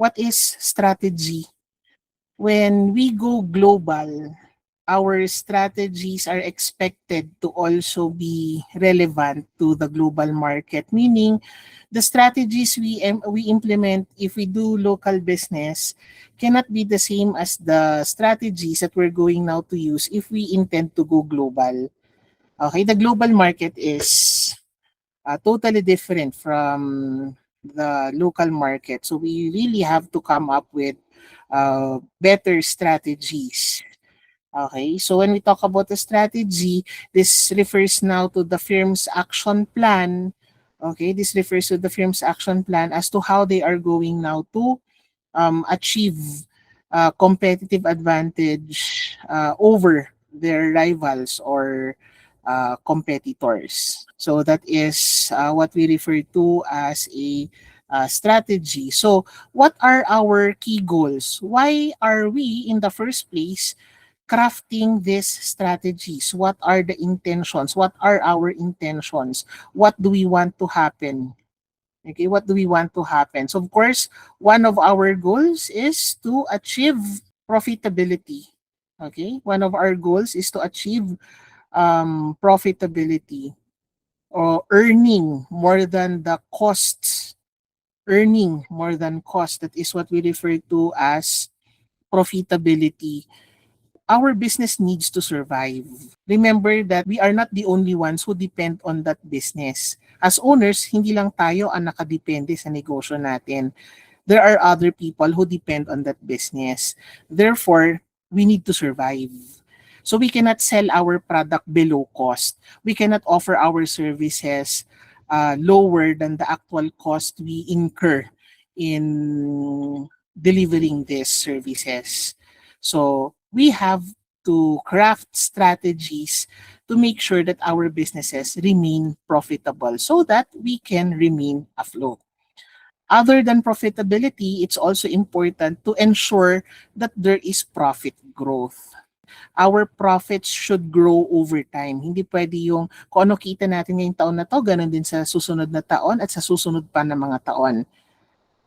What is strategy? When we go global, our strategies are expected to also be relevant to the global market, meaning the strategies we implement if we do local business cannot be the same as the strategies that we're going now to use if we intend to go global. Okay, the global market is totally different from the local market. So we really have to come up with better strategies. Okay, so when we talk about the strategy, this refers now to the firm's action plan. Okay, this refers to the firm's action plan as to how they are going now to achieve competitive advantage over their rivals or competitors. So that is what we refer to as a strategy. So what are our key goals? Why are we in the first place crafting these strategies? What are the intentions? What are our intentions? What do we want to happen? Okay, what do we want to happen? So of course, one of our goals is to achieve profitability. Okay, one of our goals is to achieve profitability or earning more than the costs. Earning more than cost. That is what we refer to as profitability. Our business needs to survive. Remember that we are not the only ones who depend on that business. As owners, hindi lang tayo ang nakadepende sa negosyo natin. There are other people who depend on that business. Therefore, we need to survive. So we cannot sell our product below cost. We cannot offer our services lower than the actual cost we incur in delivering these services. So we have to craft strategies to make sure that our businesses remain profitable so that we can remain afloat. Other than profitability, it's also important to ensure that there is profit growth. Our profits should grow over time. Hindi pwede yung kung ano kita natin ngayong taon na to, ganun din sa susunod na taon at sa susunod pa na mga taon.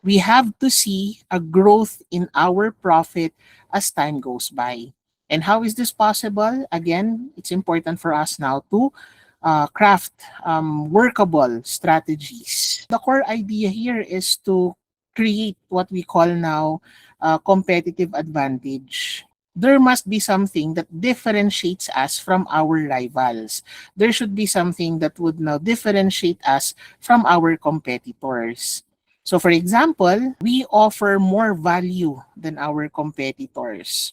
We have to see a growth in our profit as time goes by. And how is this possible? Again, it's important for us now to craft workable strategies. The core idea here is to create what we call now competitive advantage. There must be something that differentiates us from our rivals. There should be something that would now differentiate us from our competitors. So for example, we offer more value than our competitors.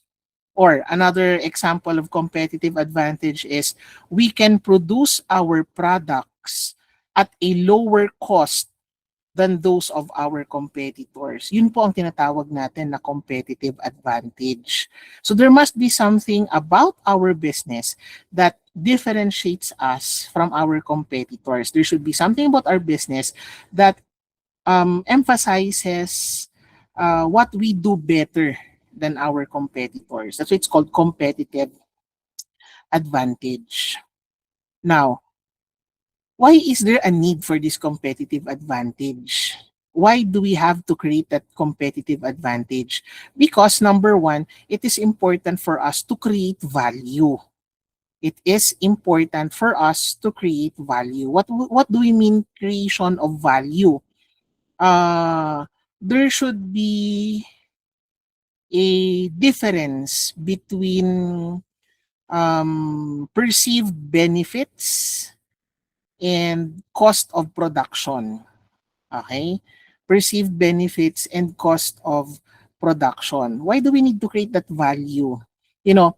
Or another example of competitive advantage is we can produce our products at a lower cost than those of our competitors. Yun po ang tinatawag natin na competitive advantage. So there must be something about our business that differentiates us from our competitors. There should be something about our business that emphasizes what we do better than our competitors. That's why it's called competitive advantage. Now, why is there a need for this competitive advantage? Why do we have to create that competitive advantage? Because number one, it is important for us to create value. It is important for us to create value. What do we mean creation of value? There should be a difference between perceived benefits and cost of production. Okay? Perceived benefits and cost of production. Why do we need to create that value? You know,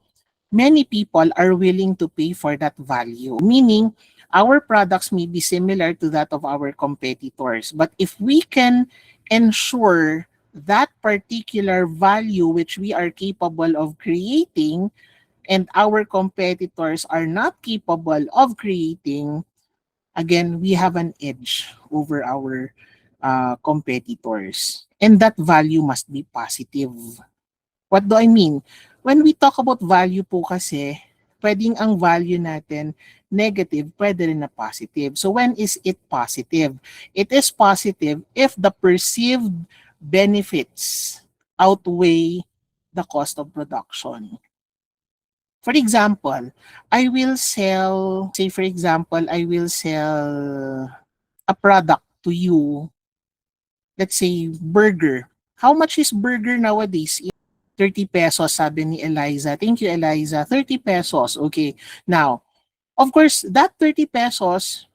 many people are willing to pay for that value, meaning our products may be similar to that of our competitors. But if we can ensure that particular value which we are capable of creating and our competitors are not capable of creating, again, we have an edge over our competitors. And that value must be positive. What do I mean? When we talk about value po kasi, pwedeng ang value natin negative, pwede rin na positive. So when is it positive? It is positive if the perceived benefits outweigh the cost of production. For example, I will sell, say for example, I will sell a product to you, let's say burger. How much is burger nowadays? 30 pesos, sabi ni Eliza. Thank you, Eliza. 30 pesos. Okay. Now, of course, that 30 pesos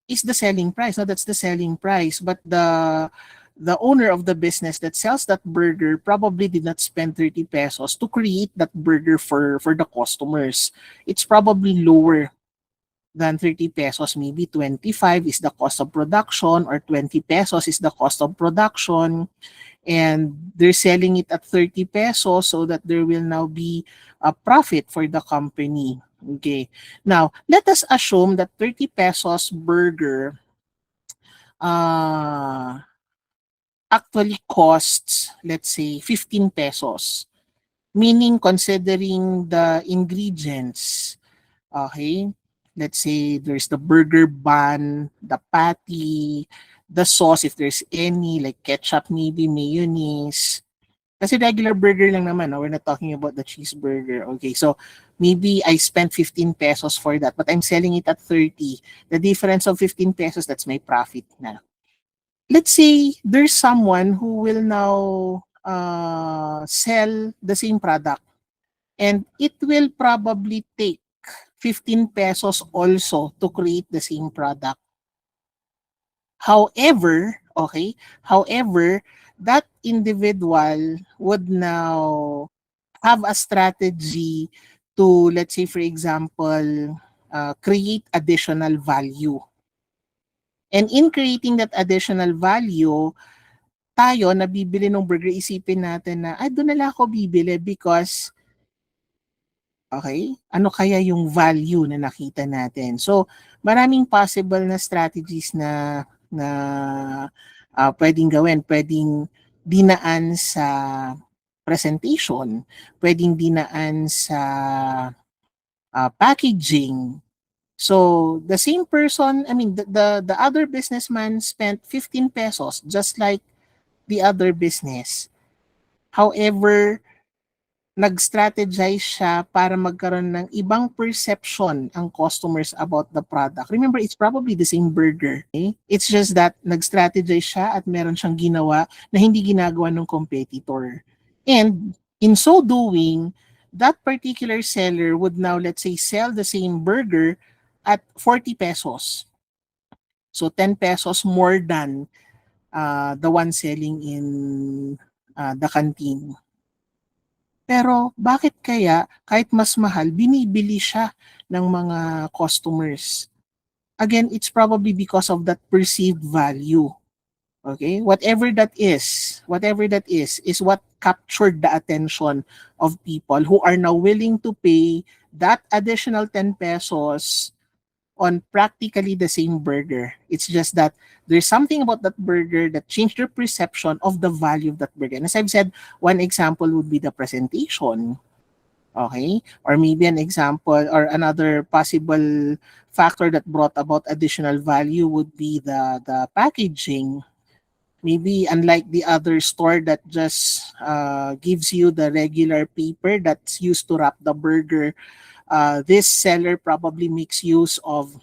is the selling price. No, that's the selling price. But the owner of the business that sells that burger probably did not spend 30 pesos to create that burger for the customers. It's probably lower than 30 pesos. Maybe 25 is the cost of production or 20 pesos is the cost of production. And they're selling it at 30 pesos so that there will now be a profit for the company. Okay. Now, let us assume that 30 pesos burger uh, actually costs, let's say, 15 pesos. Meaning, considering the ingredients, okay, let's say there's the burger bun, the patty, the sauce, if there's any, like ketchup, maybe mayonnaise. Kasi regular burger lang naman, no? We're not talking about the cheeseburger. Okay, so maybe I spent 15 pesos for that, but I'm selling it at 30. The difference of 15 pesos, that's my profit na. Let's say there's someone who will now sell the same product and it will probably take 15 pesos also to create the same product. However, okay, however, that individual would now have a strategy to, let's say, for example, create additional value. And in creating that additional value, tayo na bibili ng burger, isipin natin na, doon na lang ako bibili because, okay, ano kaya yung value na nakita natin? So, maraming possible na strategies na pwedeng gawin. Pwedeng dinaan sa presentation, pwedeng dinaan sa packaging. So the same person, I mean the other businessman spent 15 pesos just like the other business. However, nag-strategize siya para magkaroon ng ibang perception ang customers about the product. Remember, it's probably the same burger. Okay? It's just that nag-strategize siya at meron siyang ginawa na hindi ginagawa ng competitor. And in so doing, that particular seller would now, let's say, sell the same burger at 40 pesos. So 10 pesos more than the one selling in the canteen. Pero bakit kaya kahit mas mahal, binibili siya ng mga customers? Again, it's probably because of that perceived value. Okay? Whatever that is what captured the attention of people who are now willing to pay that additional 10 pesos on practically the same burger. It's just that there's something about that burger that changed their perception of the value of that burger. And as I've said, one example would be the presentation. Okay? Or maybe an example or another possible factor that brought about additional value would be the packaging. Maybe unlike the other store that just gives you the regular paper that's used to wrap the burger, this seller probably makes use of,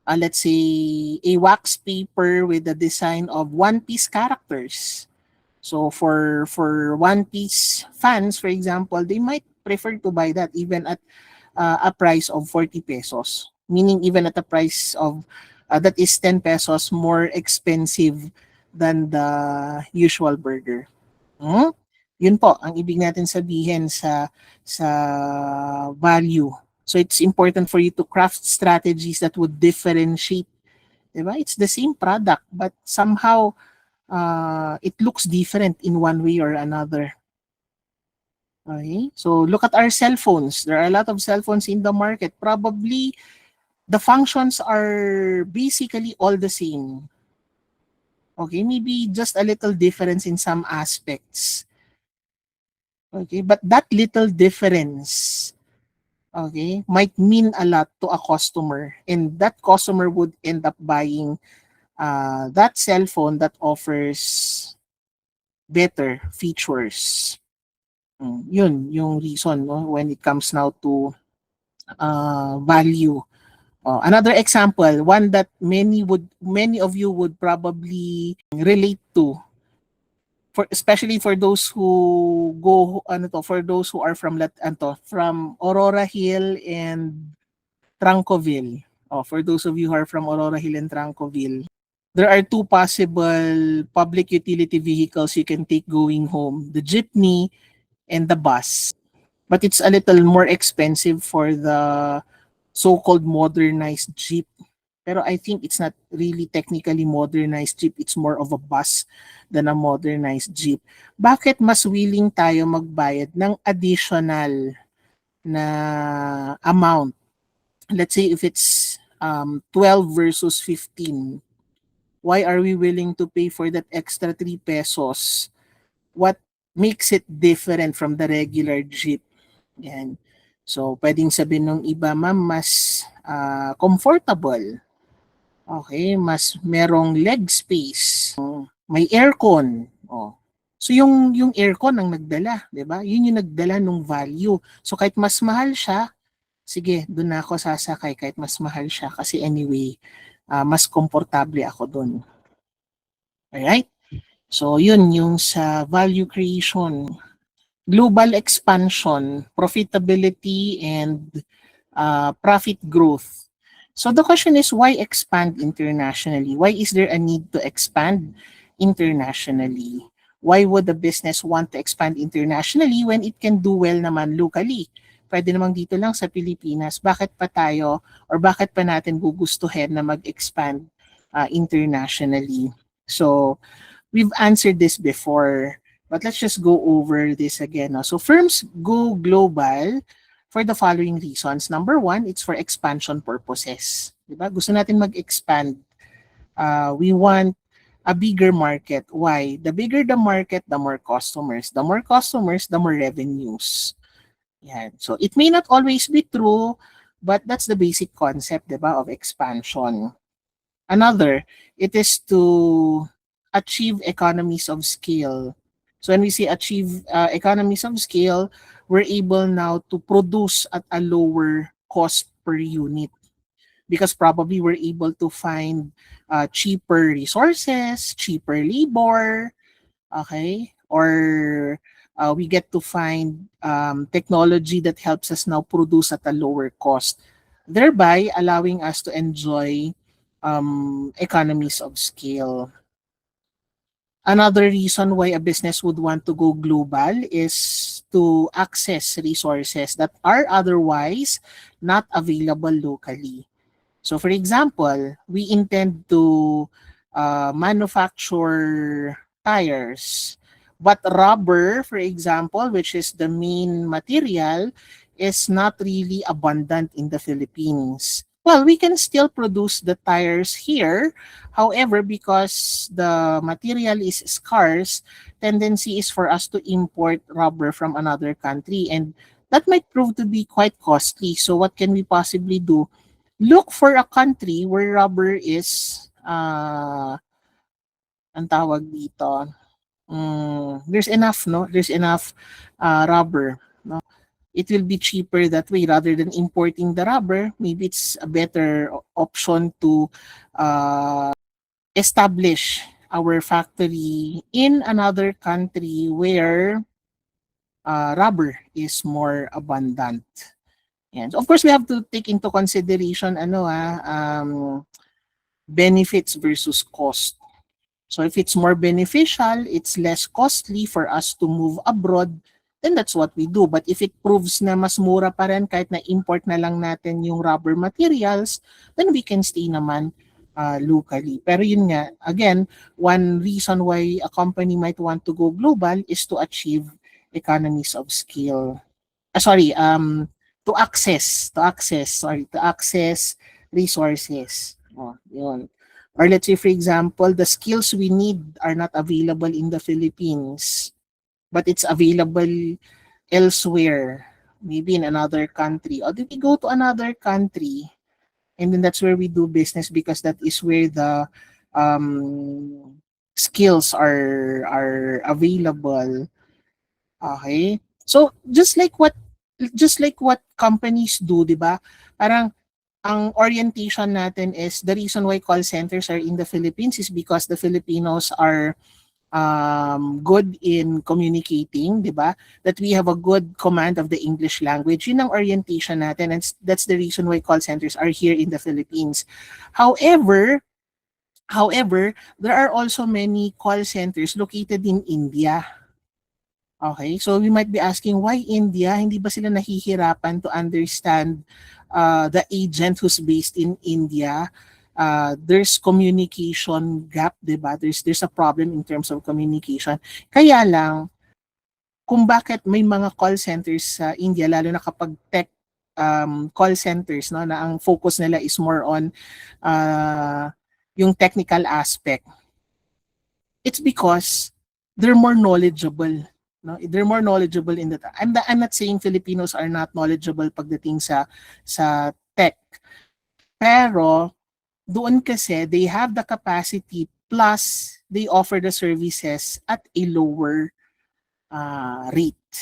let's say, a wax paper with the design of One Piece characters. So for One Piece fans, for example, they might prefer to buy that even at a price of 40 pesos. Meaning even at a price of that is 10 pesos more expensive than the usual burger. Hmm? Yun po ang ibig natin sabihin sa value. So it's important for you to craft strategies that would differentiate. Diba? It's the same product but somehow it looks different in one way or another. Okay? So look at our cell phones. There are a lot of cell phones in the market. Probably the functions are basically all the same. Okay, maybe just a little difference in some aspects. Okay, but that little difference, okay, might mean a lot to a customer, and that customer would end up buying that cell phone that offers better features. Yun yung reason, no, when it comes now to value. Another example, one that many of you would probably relate to, for especially for those who go ano to, for those who are from from Aurora Hill and Trancoville. For those of you who are from Aurora Hill and Trancoville, there are two possible public utility vehicles you can take going home, the jeepney and the bus. But it's a little more expensive for the so-called modernized jeep. Pero I think it's not really technically modernized jeep. It's more of a bus than a modernized jeep. Bakit mas willing tayo magbayad ng additional na amount? Let's say if it's 12 versus 15. Why are we willing to pay for that extra 3 pesos? What makes it different from the regular jeep? Yan. So, pwedeng sabihin ng iba, ma'am, mas comfortable. Okay, mas merong leg space. May aircon. So yung aircon ang nagdala, 'di ba? Yun yung nagdala ng value. So kahit mas mahal siya, sige, doon na ako sasakay kahit mas mahal siya kasi anyway, mas komportable ako doon. Alright? So yun yung sa value creation, global expansion, profitability, and profit growth. So the question is, why expand internationally? Why is there a need to expand internationally? Why would the business want to expand internationally when it can do well naman locally? Pwede namang dito lang sa Pilipinas. Bakit pa tayo or bakit pa natin gugustuhin na mag-expand internationally? So we've answered this before, but let's just go over this again. So firms go global for the following reasons. Number one, it's for expansion purposes. Diba? Gusto natin mag-expand. We want a bigger market. Why? The bigger the market, the more customers. The more customers, the more revenues. Yan. So it may not always be true, but that's the basic concept, diba, of expansion. Another, it is to achieve economies of scale. So when we say achieve economies of scale, we're able now to produce at a lower cost per unit because probably we're able to find cheaper resources, cheaper labor, okay? Or we get to find technology that helps us now produce at a lower cost, thereby allowing us to enjoy economies of scale. Another reason why a business would want to go global is to access resources that are otherwise not available locally. So for example, we intend to manufacture tires, but rubber, for example, which is the main material, is not really abundant in the Philippines. Well, we can still produce the tires here. However, because the material is scarce, tendency is for us to import rubber from another country, and that might prove to be quite costly. So what can we possibly do? Look for a country where rubber is ang tawag dito, there's enough, no? There's enough rubber, no? It will be cheaper that way rather than importing the rubber. Maybe it's a better option to establish our factory in another country where rubber is more abundant. And of course, we have to take into consideration benefits versus cost. So if it's more beneficial, it's less costly for us to move abroad, then that's what we do. But if it proves na mas mura pa rin kahit na import na lang natin yung rubber materials, then we can stay naman locally. Pero yun nga, again, one reason why a company might want to go global is to achieve economies of scale. To access resources. Yun. Or let's say, for example, the skills we need are not available in the Philippines, but it's available elsewhere, maybe in another country. Or do we go to another country? And then that's where we do business because that is where the skills are available. Okay? So just like what companies do, 'di ba? Parang ang orientation natin is the reason why call centers are in the Philippines is because the Filipinos are good in communicating, 'di ba? That we have a good command of the English language. Yun ang orientation natin, and that's the reason why call centers are here in the Philippines. However, however, there are also many call centers located in India. Okay, so we might be asking, why India? Hindi ba sila nahihirapan to understand the agent who's based in India? There's communication gap, 'di ba? There's a problem in terms of communication. Kaya lang, kung bakit may mga call centers sa India, lalo na kapag tech call centers, no, na ang focus nila is more on uh, yung technical aspect. It's because they're more knowledgeable. No, they're more knowledgeable in that. I'm not saying Filipinos are not knowledgeable pagdating sa tech, pero doon kasi they have the capacity, plus they offer the services at a lower rate.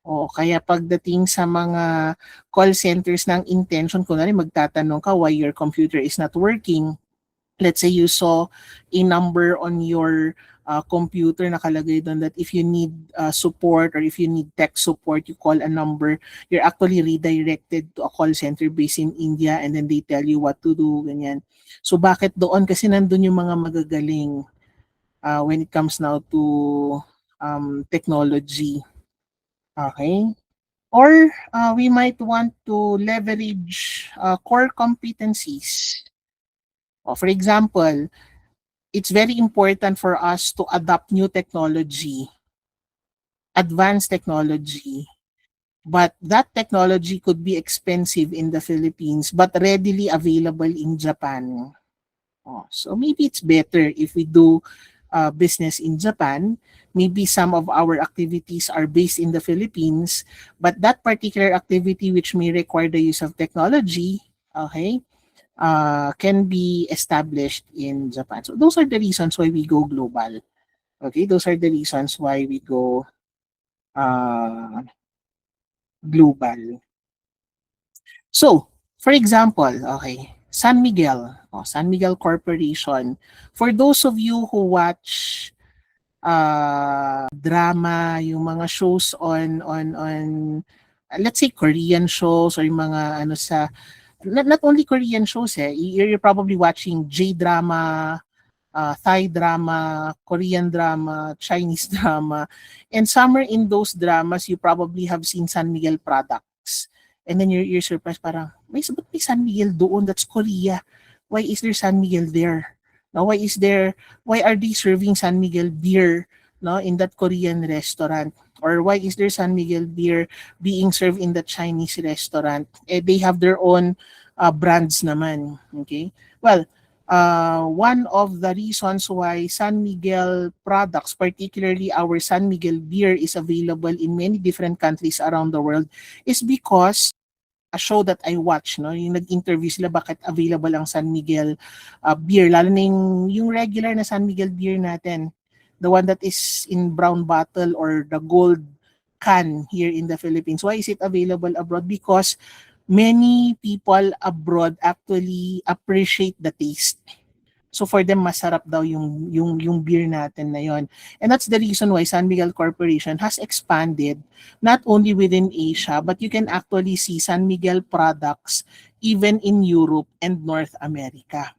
O kaya pagdating sa mga call centers ng intention, kunwari magtatanong ka why your computer is not working. Let's say you saw a number on your computer, nakalagay doon that if you need support or if you need tech support, you call a number, you're actually redirected to a call center based in India, and then they tell you what to do, ganyan. So bakit doon? Kasi nandun yung mga magagaling when it comes now to technology. Okay? Or we might want to leverage core competencies. For example, it's very important for us to adopt new technology, advanced technology. But that technology could be expensive in the Philippines but readily available in Japan. So maybe it's better if we do business in Japan. Maybe some of our activities are based in the Philippines, but that particular activity which may require the use of technology, okay, can be established in Japan. So those are the reasons why we go global. Okay, those are the reasons why we go uh, global. So, for example, okay, San Miguel, San Miguel Corporation. For those of you who watch drama, yung mga shows on let's say Korean shows, or yung mga ano sa not only Korean shows, you're probably watching J-drama, Thai drama, Korean drama, Chinese drama, and somewhere in those dramas you probably have seen San Miguel products. And then you're surprised, parang ba't may San Miguel doon? That's Korea. Why is there San Miguel there? No, why are they serving San Miguel beer, no, in that Korean restaurant? Or why is there San Miguel beer being served in the Chinese restaurant? They have their own brands naman. Okay? Well, one of the reasons why San Miguel products, particularly our San Miguel beer, is available in many different countries around the world is because a show that I watch, no, yung nag-interview sila bakit available ang San Miguel beer, lalo na yung regular na San Miguel beer natin, the one that is in brown bottle or the gold can here in the Philippines. Why is it available abroad? Because many people abroad actually appreciate the taste. So for them, masarap daw yung beer natin na yon. And that's the reason why San Miguel Corporation has expanded not only within Asia, but you can actually see San Miguel products even in Europe and North America.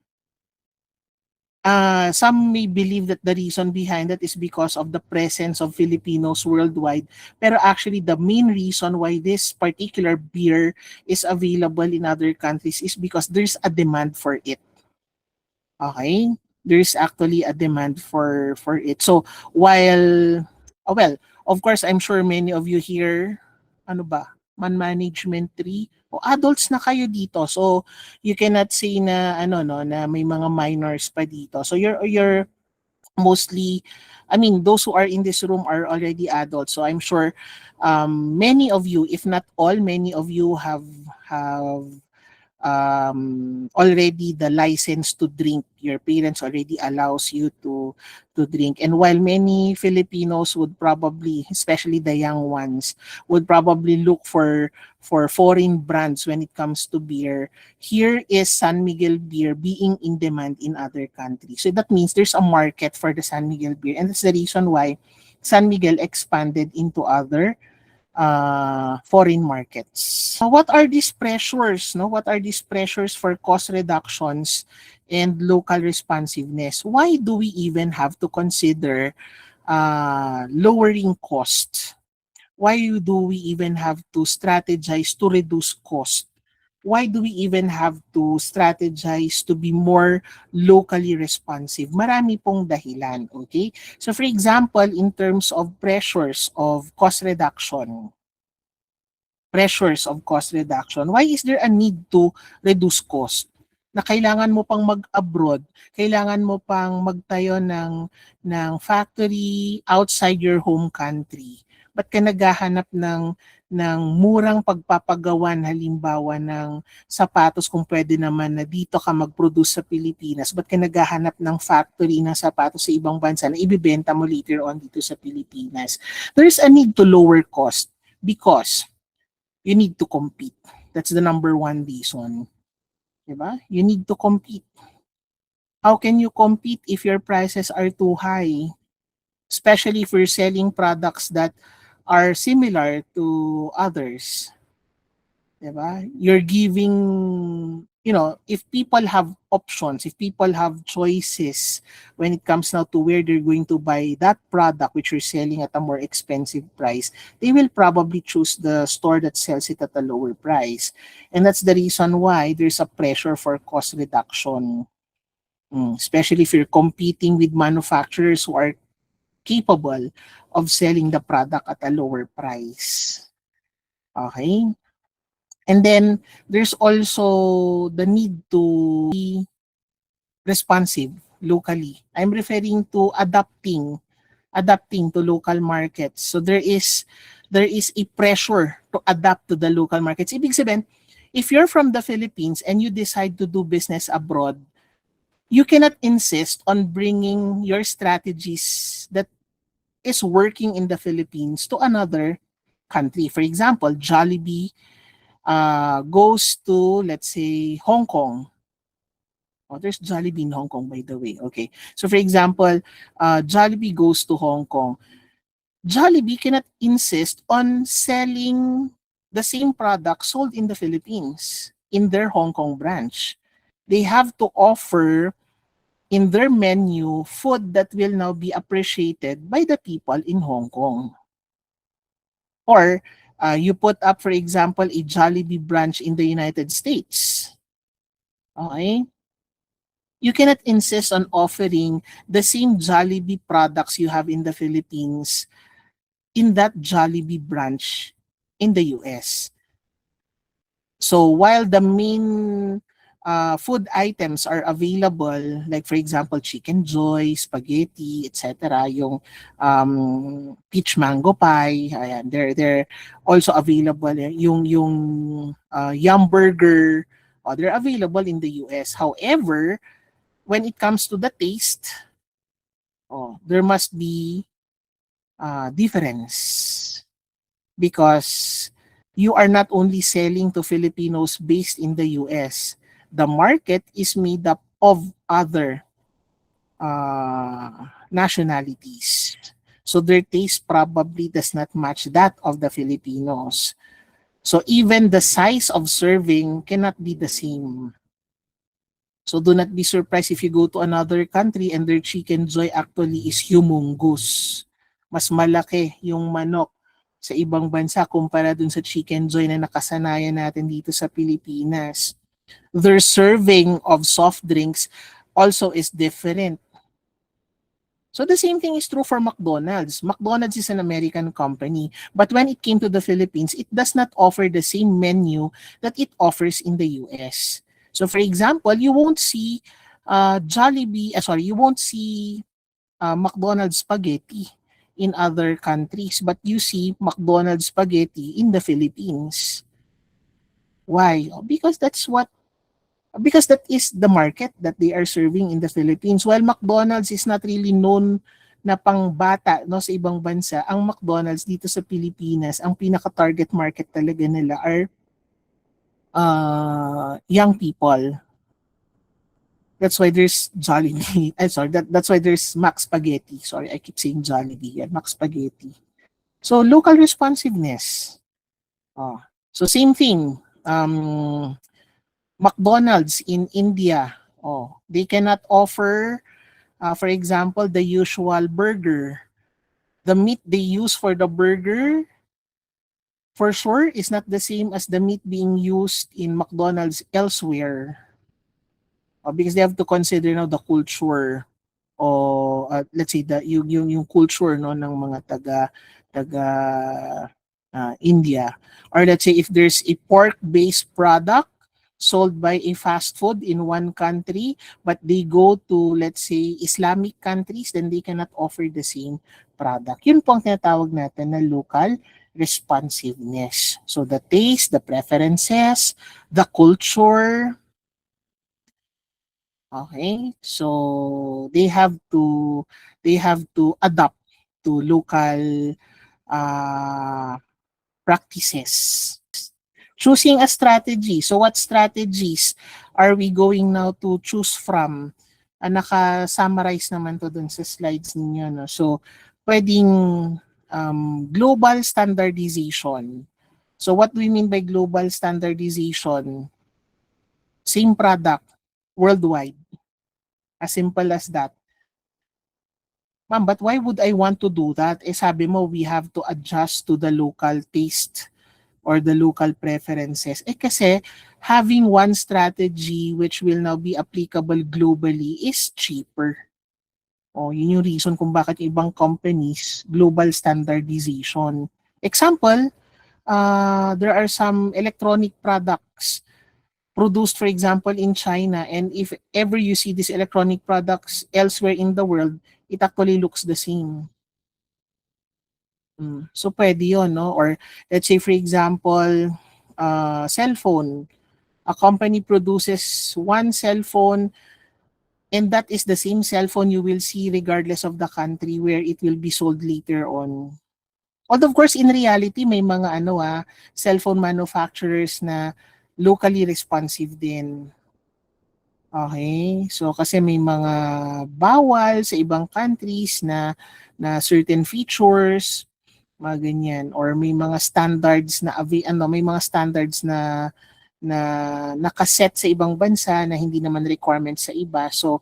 Some may believe that the reason behind that is because of the presence of Filipinos worldwide. Pero actually, the main reason why this particular beer is available in other countries is because there's a demand for it. Okay? There's actually a demand for it. So, while, well, of course, I'm sure many of you here, ano ba, man-management 3, o adults na kayo dito. So, you cannot say na, ano, no, na may mga minors pa dito. So, you're mostly, I mean, those who are in this room are already adults. So, I'm sure many of you, if not all, many of you have already the license to drink. Your parents already allows you to drink. And while many Filipinos would probably, especially the young ones, would probably look for foreign brands when it comes to beer, here is San Miguel beer being in demand in other countries. So that means there's a market for the San Miguel beer, and that's the reason why San Miguel expanded into other foreign markets. What are these pressures? No, what are these pressures for cost reductions and local responsiveness? Why do we even have to consider lowering cost? Why do we even have to strategize to reduce cost? Why do we even have to strategize to be more locally responsive? Marami pong dahilan, okay? So for example, in terms of pressures of cost reduction, why is there a need to reduce cost? Na kailangan mo pang mag-abroad, kailangan mo pang magtayo ng factory outside your home country. Ba't ka naghahanap ng murang pagpapagawan, halimbawa ng sapatos kung pwede naman na dito ka mag-produce sa Pilipinas? Ba't ka naghahanap ng factory ng sapatos sa ibang bansa na ibibenta mo later on dito sa Pilipinas? There's a need to lower cost because you need to compete. That's the number one reason. Diba? You need to compete. How can you compete if your prices are too high? Especially if you're selling products that are similar to others. Diba? You're giving, if people have options, if people have choices when it comes now to where they're going to buy that product which you're selling at a more expensive price, they will probably choose the store that sells it at a lower price. And that's the reason why there's a pressure for cost reduction. Especially if you're competing with manufacturers who are capable of selling the product at a lower price. Okay? And then there's also the need to be responsive locally. I'm referring to adapting to local markets. So there is a pressure to adapt to the local markets. Ibig sabihin, if you're from the Philippines and you decide to do business abroad, you cannot insist on bringing your strategies that is working in the Philippines to another country. For example, Jollibee goes to, let's say, Hong Kong. Oh, there's Jollibee in Hong Kong, by the way. Okay. So, for example, Jollibee goes to Hong Kong. Jollibee cannot insist on selling the same product sold in the Philippines in their Hong Kong branch. They have to offer in their menu food that will now be appreciated by the people in Hong Kong. Or you put up, for example, a Jollibee branch in the United States. Okay? You cannot insist on offering the same Jollibee products you have in the Philippines in that Jollibee branch in the US. So while the main food items are available, like for example, Chicken Joy, spaghetti, etc., yung peach mango pie, ayan, they're also available. Yung Yum Burger, they're available in the US. However, when it comes to the taste, there must be difference because you are not only selling to Filipinos based in the US. The market is made up of other nationalities. So their taste probably does not match that of the Filipinos. So even the size of serving cannot be the same. So do not be surprised if you go to another country and their Chicken Joy actually is humongous. Mas malaki yung manok sa ibang bansa kumpara dun sa Chicken Joy na nakasanayan natin dito sa Pilipinas. Their serving of soft drinks also is different. So the same thing is true for McDonald's. McDonald's is an American company, but when it came to the Philippines, it does not offer the same menu that it offers in the US. So for example, you won't see you won't see McDonald's spaghetti in other countries, but you see McDonald's spaghetti in the Philippines. Why? Because that's what because that is the market that they are serving in the Philippines. While McDonald's is not really known na pangbata no sa ibang bansa, ang McDonald's dito sa Pilipinas, ang pinaka-target market talaga nila are young people. That's why there's Jollibee. I'm sorry, that's why there's Max Spaghetti. Sorry, I keep saying Jollibee and Max Spaghetti. So local responsiveness. Oh. So same thing. McDonald's in India. Oh, they cannot offer, for example, the usual burger. The meat they use for the burger, for sure, is not the same as the meat being used in McDonald's elsewhere. Because they have to consider now the culture o let's say yung culture no ng mga taga India, or let's say if there's a pork-based product sold by a fast food in one country but they go to, let's say, Islamic countries, then they cannot offer the same product. Yun po ang tinatawag natin na local responsiveness. So the taste, the preferences, the culture. Okay, so they have to adapt to local practices. Choosing a strategy. So what strategies are we going now to choose from? Naka-summarize naman to dun sa slides ninyo. No? So pwedeng global standardization. So what do we mean by global standardization? Same product worldwide. As simple as that. Ma'am, but why would I want to do that? Sabi mo, we have to adjust to the local taste or the local preferences. Kasi having one strategy which will now be applicable globally is cheaper. Yun yung reason kung bakit yung ibang companies, global standardization. Example, there are some electronic products produced, for example, in China, and if ever you see these electronic products elsewhere in the world, it actually looks the same. So pwede yun, no? Or let's say, for example, cellphone. A company produces one cell phone and that is the same cell phone you will see regardless of the country where it will be sold later on. Although of course, in reality, may mga cellphone manufacturers na locally responsive din. Okay? So kasi may mga bawal sa ibang countries na certain features, mga ganyan, or may mga standards na may mga standards na nakaset sa ibang bansa na hindi naman requirements sa iba. So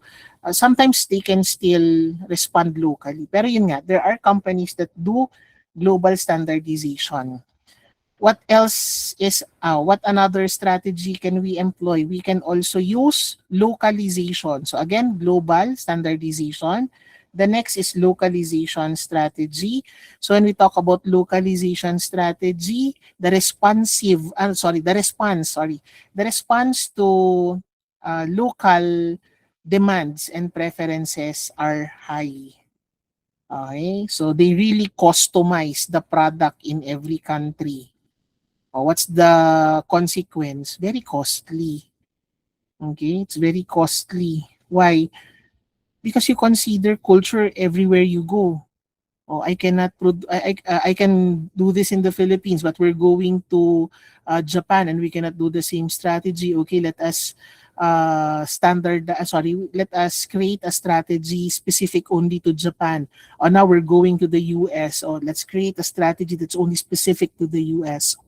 sometimes they can still respond locally. Pero yun nga, there are companies that do global standardization. What else is what another strategy can we employ? We can also use localization. So again, global standardization. The next is localization strategy. So when we talk about localization strategy, the response to local demands and preferences are high. Okay, so they really customize the product in every country. What's the consequence? Very costly. Okay, it's very costly. Why? Because you consider culture everywhere you go. I cannot I can do this in the Philippines, but we're going to Japan and we cannot do the same strategy. Okay, let us let us create a strategy specific only to Japan. Now we're going to the US. Let's create a strategy that's only specific to the US.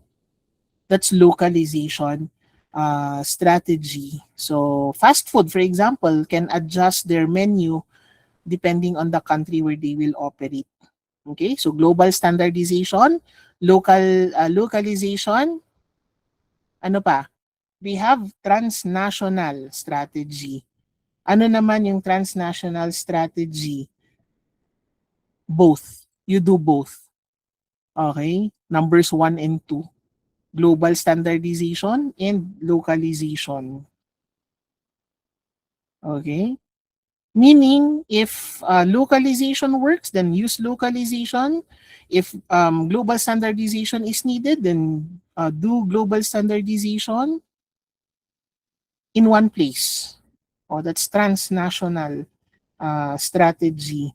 That's localization strategy. So fast food, for example, can adjust their menu depending on the country where they will operate. Okay, so global standardization, localization, ano pa? We have transnational strategy. Ano naman yung transnational strategy? Both. You do both. Okay, numbers 1 and 2. Global standardization and localization. Okay? Meaning, if localization works, then use localization. If global standardization is needed, then do global standardization. in one place. That's transnational strategy.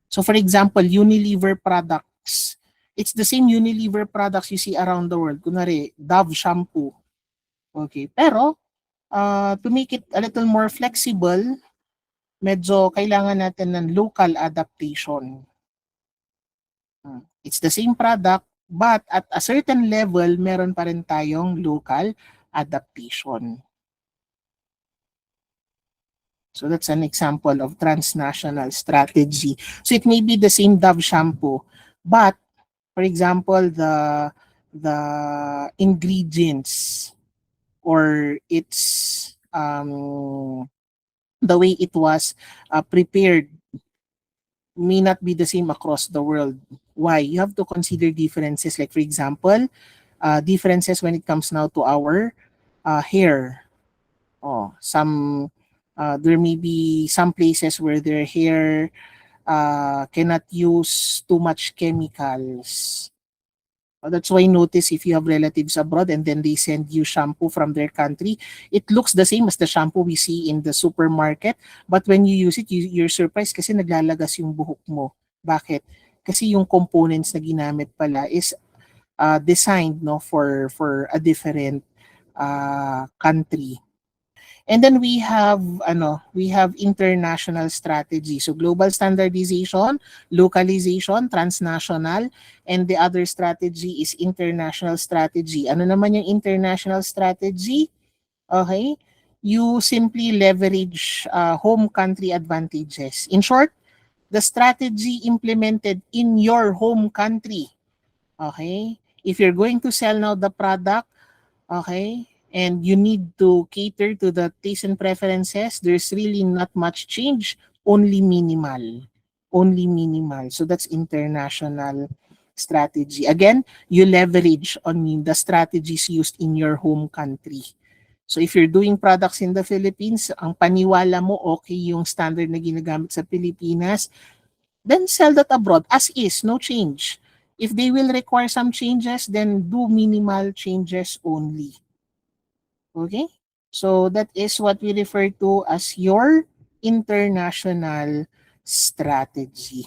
So for example, Unilever products. It's the same Unilever products you see around the world. Kunwari, Dove shampoo. Okay. Pero, to make it a little more flexible, medyo kailangan natin ng local adaptation. It's the same product, but at a certain level, meron pa rin tayong local adaptation. So that's an example of transnational strategy. So it may be the same Dove shampoo, but for example, the ingredients or its the way it was prepared may not be the same across the world. Why? You have to consider differences. Like for example, differences when it comes now to our hair. There may be some places where their hair cannot use too much chemicals. That's why notice if you have relatives abroad and then they send you shampoo from their country, it looks the same as the shampoo we see in the supermarket. But when you use it, you're surprised kasi naglalagas yung buhok mo. Bakit? Kasi yung components na ginamit pala is designed for a different country. And then we have international strategy. So global standardization, localization, transnational, and the other strategy is international strategy. Ano naman yung international strategy? Okay? You simply leverage home country advantages. In short, the strategy implemented in your home country. Okay? If you're going to sell now the product, okay, and you need to cater to the taste and preferences, there's really not much change, only minimal. Only minimal. So that's international strategy. Again, you leverage on the strategies used in your home country. So if you're doing products in the Philippines, ang paniwala mo okay yung standard na ginagamit sa Pilipinas, then sell that abroad as is, no change. If they will require some changes, then do minimal changes only. Okay? So that is what we refer to as your international strategy.